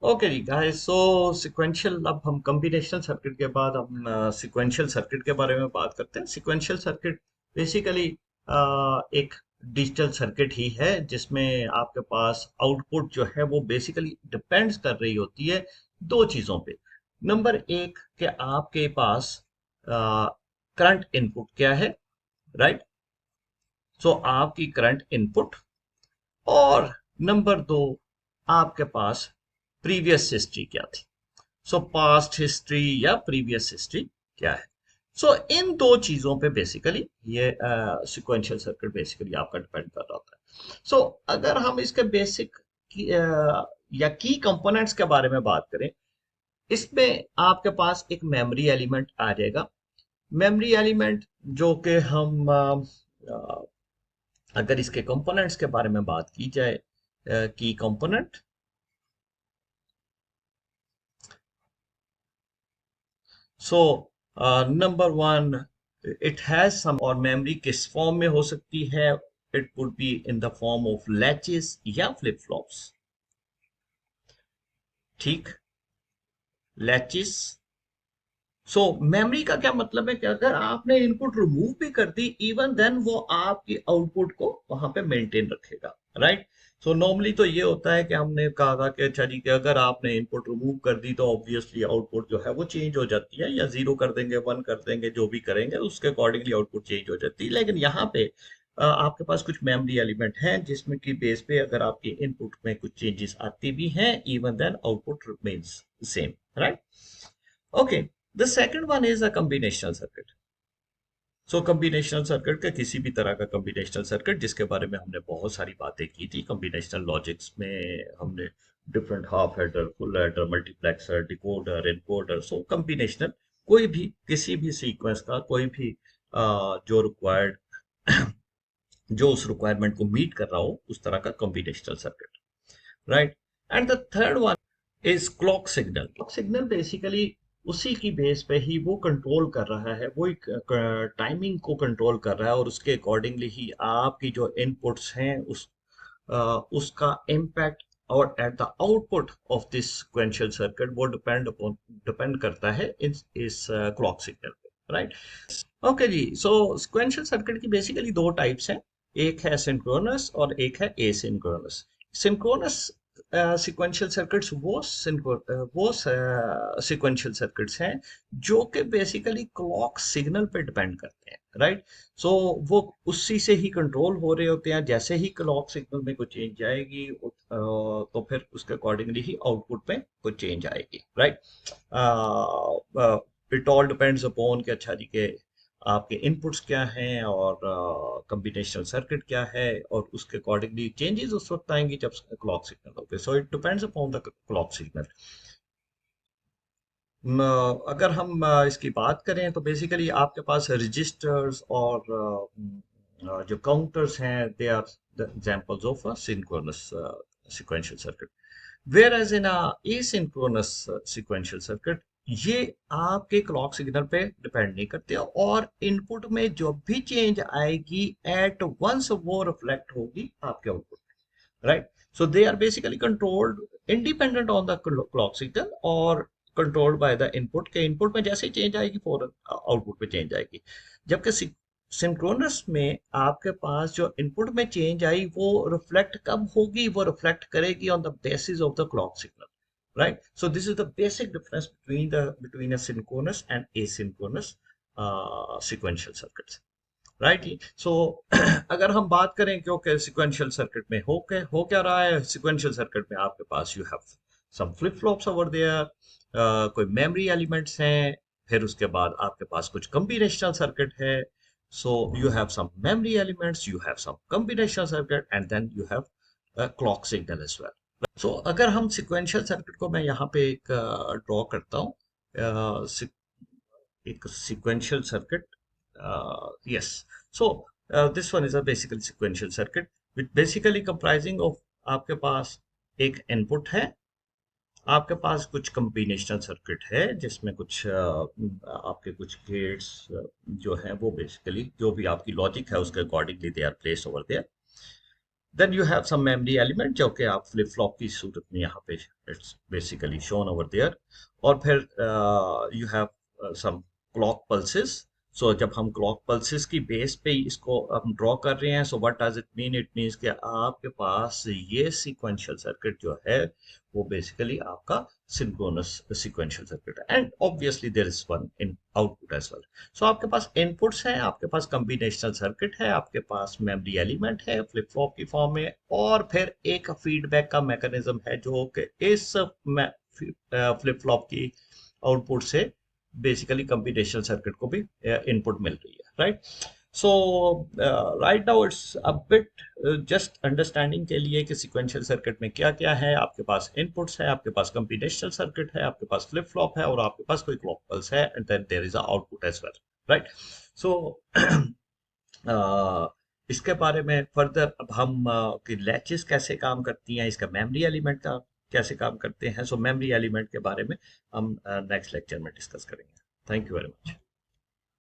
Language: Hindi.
ओके जी गाइस, सो सिक्वेंशियल, अब हम कम्बिनेशनल सर्किट के बाद हम सिक्वेंशियल सर्किट के बारे में बात करते हैं। सिक्वेंशियल सर्किट बेसिकली एक डिजिटल सर्किट ही है जिसमें आपके पास आउटपुट जो है वो बेसिकली डिपेंड्स कर रही होती है दो चीज़ों पे। नंबर एक कि आपके पास करंट इनपुट क्या है, राइट? सो आपकी करंट इनपुट, और नंबर दो, आपके पास प्रीवियस हिस्ट्री क्या थी। सो पास्ट हिस्ट्री या प्रीवियस हिस्ट्री क्या है। सो इन दो चीजों पे बेसिकली ये सिक्वेंशियल सर्किट बेसिकली आपका डिपेंड कर रहा होता है। सो अगर हम इसके बेसिक या की कंपोनेंट्स के बारे में बात करें, इसमें आपके पास एक मेमोरी एलिमेंट आ जाएगा। मेमोरी एलिमेंट जो कि हम अगर इसके कंपोनेंट्स के बारे में बात की जाए, की component, so number one, it has some, और मेमोरी किस फॉर्म में हो सकती है? It would be in the form of latches या फ्लिप फ्लॉप्स। ठीक, लैचेस। सो मेमोरी का क्या मतलब है कि अगर आपने इनपुट रिमूव भी कर दी, इवन देन वो आपकी आउटपुट को वहां पे मेंटेन रखेगा, राइट? सो नॉर्मली तो ये होता है कि हमने कहा था कि अच्छा जी, कि अगर आपने इनपुट रिमूव कर दी तो ऑब्वियसली आउटपुट जो है वो चेंज हो जाती है, या जीरो कर देंगे, वन कर देंगे, जो भी करेंगे उसके अकॉर्डिंगली आउटपुट चेंज हो जाती है। लेकिन यहाँ पे आपके पास कुछ मेमोरी एलिमेंट हैं जिसमें की बेस पे अगर आपके इनपुट में कुछ चेंजेस आती भी हैं, even then output remains same, right? Okay, the second one is a combinational circuit. So combinational circuit के किसी भी तरह का कम्बिनेशनल सर्किट, जिसके बारे में हमने बहुत सारी बातें की थी कम्बिनेशनल लॉजिक्स में, हमने different half adder, full adder, multiplexer, decoder, encoder. So combinational कोई भी किसी भी सीक्वेंस का कोई भी जो रिक्वायर्ड जो उस रिक्वायरमेंट को मीट कर रहा हो, उस तरह का combinational circuit, right? And the third one is clock signal. Clock signal basically उसी की बेस पे ही वो कंट्रोल कर रहा है, वो एक टाइमिंग को कंट्रोल कर रहा है, और उसके अकॉर्डिंगली ही आपकी जो इनपुट्स हैं उसका इम्पैक्ट, और at the output of this sequential circuit वो डिपेंड करता है इस क्लॉक सिग्नल पे, राइट? ओके जी, सो सिक्वेंशियल सर्किट की बेसिकली दो टाइप्स हैं। एक है सिंक्रोनस और एक है एसिंक्रोनस। सिंक्रोनस सीक्वेंशियल सर्किट्स वो सीक्वेंशियल सर्किट्स हैं जो कि बेसिकली क्लॉक सिग्नल पे डिपेंड करते हैं, राइट? सो वो उसी से ही कंट्रोल हो रहे होते हैं। जैसे ही क्लॉक सिग्नल में कोई चेंज आएगी तो फिर उसके अकॉर्डिंगली ही आउटपुट में कोई चेंज आएगी, right? It all depends upon कि अच्छा जी के आपके इनपुट्स क्या हैं और कम्बिनेशनल सर्किट क्या है, और उसके अकॉर्डिंगली चेंजेस उस वक्त आएंगी जब क्लॉक सिग्नल होते हैं। So it depends upon the clock signal. अगर हम इसकी बात करें तो बेसिकली आपके पास रजिस्टर्स और जो काउंटर्स हैं, they are the examples of a synchronous sequential circuit. Whereas in a asynchronous sequential circuit, ये आपके क्लॉक सिग्नल पे डिपेंड नहीं करते, और इनपुट में जो भी चेंज आएगी एट वंस वो रिफ्लेक्ट होगी आपके आउटपुट में, right? So they are basically controlled independent on the clock signal, और कंट्रोल्ड बाय द इनपुट के इनपुट में जैसे ही चेंज आएगी फौरन आउटपुट में चेंज आएगी। जबकि सिंक्रोनस में आपके पास जो इनपुट में चेंज आई वो रिफ्लेक्ट कब होगी? वो रिफ्लेक्ट करेगी on the basis of the clock signal, right? So this is the basic difference between a synchronous and asynchronous sequential circuits, right? So अगर हम बात करें क्योंकि sequential circuit में हो क्या रहा है, sequential circuit में आपके पास you have some flip flops over there, कोई memory elements हैं, फिर उसके बाद आपके पास कुछ combinational circuit है। So you have some memory elements, you have some combinational circuit, and then you have a clock signal as well. सो अगर हम सिक्वेंशियल सर्किट को, मैं यहाँ पे एक ड्रॉ करता हूँ, एक sequential circuit, yes. So this one is a basically sequential circuit which basically comprising of, आपके पास एक इनपुट है, आपके पास कुछ कम्बिनेशनल सर्किट है जिसमें कुछ आपके कुछ गेट्स जो हैं वो बेसिकली जो भी आपकी लॉजिक है उसके accordingly they are place over there, then you have some memory element जो कि आप फ्लिप फ्लॉप की सूरत में यहाँ पे it's basically shown over there. और फिर you have some clock pulses. So जब हम क्लॉक पल्सेस की बेस पे ही इसको हम ड्रॉ कर रहे हैं, so what does it mean? It means कि आपके पास ये सीक्वेंशियल सर्किट जो है वो बेसिकली आपका सिंक्रोनस सीक्वेंशियल सर्किट है, and obviously there is one in output as well. So आपके पास इनपुट्स हैं, आपके पास कम्बिनेशनल सर्किट है, आपके पास मेमोरी एलिमेंट है फ्लिप फ्लॉप की फॉर्म में, और फिर एक फीडबैक का मैकेनिज्म है जो कि इस फ्लिप फ्लॉप की आउटपुट से बेसिकली कम्बिनेशनल सर्किट को भी इनपुट मिल रही है, right? So right now it's a bit just understanding के लिए कि सिक्वेंशियल सर्किट में क्या क्या है। आपके पास इनपुट्स है, आपके पास कम्बिनेशनल सर्किट है, आपके पास फ्लिप फ्लॉप है, और आपके पास कोई क्लॉक पल्स है, and then there is a output as well, right? So इसके बारे में फर्दर अब हम कि लैचेस कैसे काम करती हैं, इसका मेमोरी एलिमेंट का कैसे काम करते हैं, सो मेमोरी एलिमेंट के बारे में हम नेक्स्ट लेक्चर में डिस्कस करेंगे। Thank you very much.